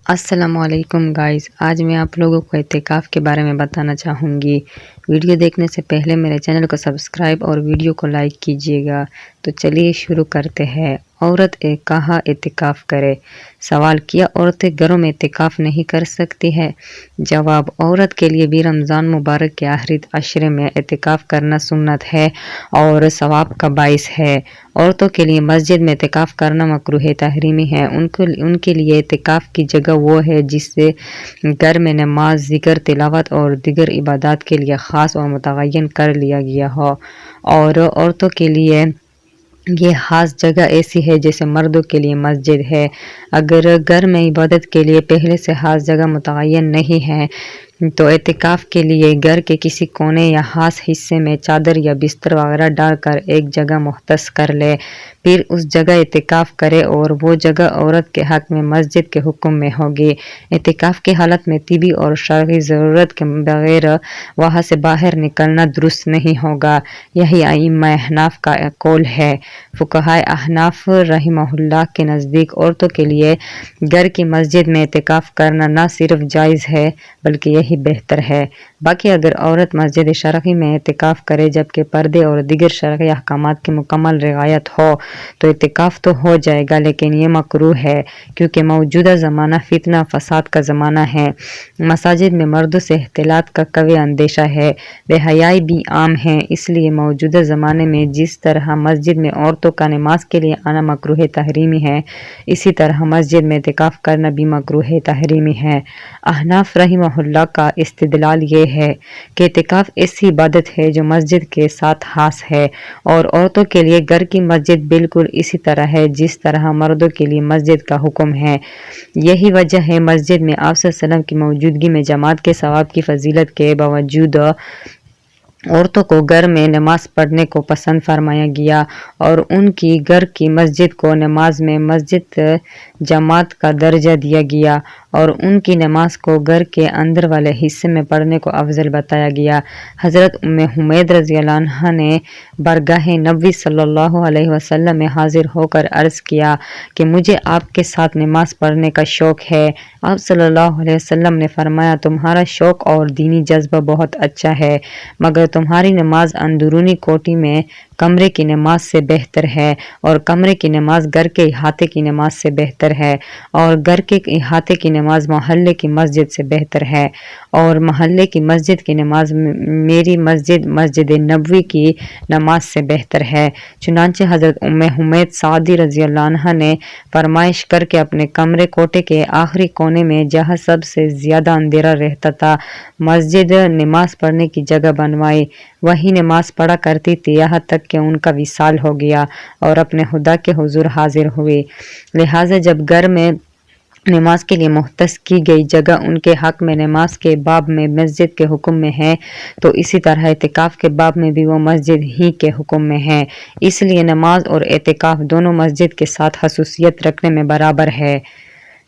السلام علیکم گائز، آج میں آپ لوگوں کو اعتکاف کے بارے میں بتانا چاہوں گی۔ ویڈیو دیکھنے سے پہلے میرے چینل کو سبسکرائب اور ویڈیو کو لائک کیجیے گا۔ تو چلیے شروع کرتے ہیں۔ عورت کہاں اعتکاف کرے؟ سوال، کیا عورتیں گھروں میں اعتکاف نہیں کر سکتی ہے؟ جواب، عورت کے لیے بھی رمضان مبارک کے آخری عشرے میں اعتکاف کرنا سنت ہے اور ثواب کا باعث ہے۔ عورتوں کے لیے مسجد میں اعتکاف کرنا مکروہ تحریمی ہے۔ ان کے لیے اعتکاف کی جگہ وہ ہے جس سے گھر میں نماز، ذکر، تلاوت اور دیگر عبادات کے لیے خاص اور متعین کر لیا گیا ہو، اور عورتوں کے لیے یہ خاص جگہ ایسی ہے جیسے مردوں کے لیے مسجد ہے۔ اگر گھر میں عبادت کے لیے پہلے سے خاص جگہ متعین نہیں ہے تو اعتکاف کے لیے گھر کے کسی کونے یا خاص حصے میں چادر یا بستر وغیرہ ڈال کر ایک جگہ مختص کر لے، پھر اس جگہ اعتکاف کرے، اور وہ جگہ عورت کے حق میں مسجد کے حکم میں ہوگی۔ اعتکاف کی حالت میں طبی اور شرعی ضرورت کے بغیر وہاں سے باہر نکلنا درست نہیں ہوگا۔ یہی ائمہ احناف کا قول ہے۔ فقہائے احناف رحمہ اللہ کے نزدیک عورتوں کے لیے گھر کی مسجد میں اعتکاف کرنا نہ صرف جائز ہے بلکہ یہی بہتر ہے۔ باقی اگر عورت مسجد شرعی میں اعتکاف کرے جبکہ پردے اور دیگر شرعی احکامات کی مکمل رعایت ہو تو اعتکاف تو ہو جائے گا، لیکن یہ مکروہ ہے کیونکہ موجودہ زمانہ فتنہ فساد کا زمانہ ہے۔ مساجد میں مردوں سے اختلاط کا قوی اندیشہ ہے، بے حیائی بھی عام ہے۔ اس لیے موجودہ زمانے میں جس طرح مسجد میں عورتوں کا نماز کے لیے آنا مکروہ تحریمی ہے، اسی طرح مسجد میں اعتکاف کرنا بھی مکروہ تحریمی ہے۔ احناف رحمہ اللہ کا استدلال یہ ہے کہ اعتکاف ایسی عبادت ہے جو مسجد کے ساتھ خاص ہے، اور عورتوں کے لیے گھر کی مسجد بالکل اسی طرح ہے جس طرح مردوں کے لیے مسجد کا حکم ہے۔ یہی وجہ ہے مسجد میں آپ صلی اللہ علیہ وسلم کی موجودگی میں جماعت کے ثواب کی فضیلت کے باوجود عورتوں کو گھر میں نماز پڑھنے کو پسند فرمایا گیا، اور ان کی گھر کی مسجد کو نماز میں مسجد جماعت کا درجہ دیا گیا، اور ان کی نماز کو گھر کے اندر والے حصے میں پڑھنے کو افضل بتایا گیا۔ حضرت ام حمید رضی اللہ عنہا نے بارگاہ نبوی صلی اللہ علیہ وسلم میں حاضر ہو کر عرض کیا کہ مجھے آپ کے ساتھ نماز پڑھنے کا شوق ہے۔ آپ صلی اللہ علیہ وسلم نے فرمایا، تمہارا شوق اور دینی جذبہ بہت اچھا ہے، مگر تمہاری نماز اندرونی کوٹھی میں کمرے کی نماز سے بہتر ہے، اور کمرے کی نماز گھر کے احاطے کی نماز سے بہتر ہے، اور گھر کے احاطے کی نماز محلے کی مسجد سے بہتر ہے، اور محلے کی مسجد کی نماز میری مسجد مسجد نبوی کی نماز سے بہتر ہے۔ چنانچہ حضرت ام حمید سعدی رضی اللہ عنہا نے فرمائش کر کے اپنے کمرے کوٹھے کے آخری کونے میں جہاں سب سے زیادہ اندھیرا رہتا تھا مسجد نماز پڑھنے کی جگہ بنوائی، وہی نماز پڑھا کرتی تھی یہاں تک کہ ان کا وصال ہو گیا اور اپنے خدا کے حضور حاضر ہوئے۔ لہٰذا جب گھر میں نماز کے لیے مختص کی گئی جگہ ان کے حق میں نماز کے باب میں مسجد کے حکم میں ہے، تو اسی طرح اعتکاف کے باب میں بھی وہ مسجد ہی کے حکم میں ہے۔ اس لیے نماز اور اعتکاف دونوں مسجد کے ساتھ خصوصیت رکھنے میں برابر ہے۔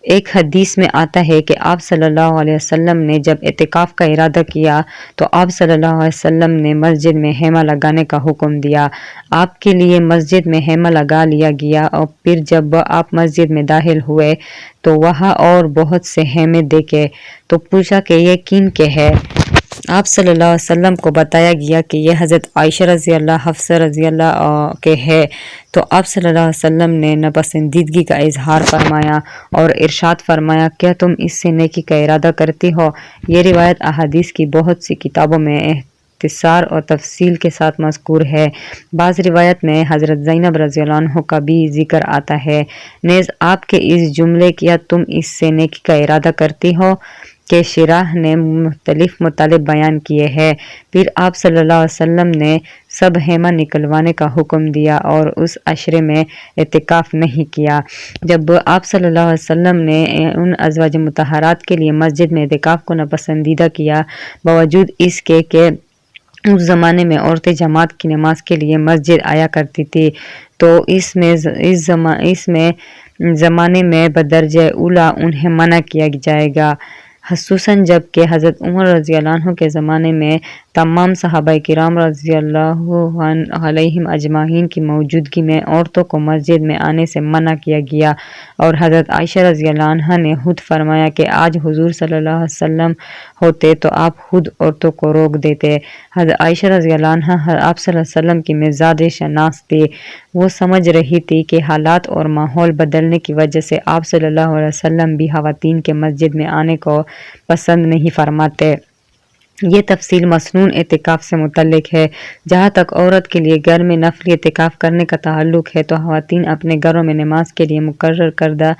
ایک حدیث میں آتا ہے کہ آپ صلی اللہ علیہ وسلم نے جب اعتکاف کا ارادہ کیا تو آپ صلی اللہ علیہ وسلم نے مسجد میں خیمہ لگانے کا حکم دیا۔ آپ کے لیے مسجد میں خیمہ لگا لیا گیا، اور پھر جب آپ مسجد میں داخل ہوئے تو وہاں اور بہت سے خیمے دیکھے، تو پوچھا کہ یہ کن کے ہے؟ آپ صلی اللہ علیہ وسلم کو بتایا گیا کہ یہ حضرت عائشہ رضی اللہ، حفصہ رضی اللہ کے ہے۔ تو آپ صلی اللہ علیہ وسلم نے ناپسندیدگی کا اظہار فرمایا اور ارشاد فرمایا، کیا تم اس سے نیکی کا ارادہ کرتی ہو؟ یہ روایت احادیث کی بہت سی کتابوں میں اختصار اور تفصیل کے ساتھ مذکور ہے۔ بعض روایت میں حضرت زینب رضی اللہ عنہ کا بھی ذکر آتا ہے۔ نیز آپ کے اس جملے کیا تم اس سے نیکی کا ارادہ کرتی ہو کہ شرح نے مختلف مطالب بیان کیے ہیں۔ پھر آپ صلی اللہ علیہ وسلم نے سب خیمہ نکلوانے کا حکم دیا اور اس عشرے میں اعتکاف نہیں کیا۔ جب آپ صلی اللہ علیہ وسلم نے ان ازواج مطہرات کے لیے مسجد میں اعتکاف کو ناپسندیدہ کیا، باوجود اس کے کہ اس زمانے میں عورتیں جماعت کی نماز کے لیے مسجد آیا کرتی تھی، تو اس زمانے میں بدرجہ اولیٰ انہیں منع کیا جائے گا، خصوصاً جب کہ حضرت عمر رضی اللہ عنہ کے زمانے میں تمام صحابہ کرام رضی اللہ علیہم اجمعین کی موجودگی میں عورتوں کو مسجد میں آنے سے منع کیا گیا، اور حضرت عائشہ رضی اللہ عنہا نے خود فرمایا کہ آج حضور صلی اللہ علیہ وسلم ہوتے تو آپ خود عورتوں کو روک دیتے۔ حضرت عائشہ رضی اللہ عنہا آپ صلی اللہ علیہ وسلم کی مزاج شناس تھی۔ وہ سمجھ رہی تھی کہ حالات اور ماحول بدلنے کی وجہ سے آپ صلی اللہ علیہ وسلم بھی خواتین کے مسجد میں آنے کو پسند نہیں فرماتے۔ یہ تفصیل مسنون اعتکاف سے متعلق ہے۔ جہاں تک عورت کے لیے گھر میں نفلی اعتکاف کرنے کا تعلق ہے تو خواتین اپنے گھروں میں نماز کے لیے مقرر کردہ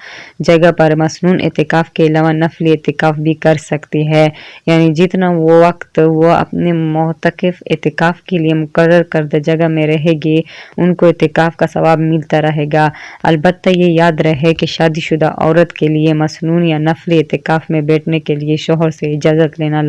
جگہ پر مسنون اعتکاف کے علاوہ نفلی اعتکاف بھی کر سکتی ہے، یعنی جتنا وہ وقت وہ اپنے معتکف اعتکاف کے لیے مقرر کردہ جگہ میں رہے گی ان کو اعتکاف کا ثواب ملتا رہے گا۔ البتہ یہ یاد رہے کہ شادی شدہ عورت کے لیے مسنون یا نفلی اعتکاف میں بیٹھنے کے لیے شوہر سے اجازت لینا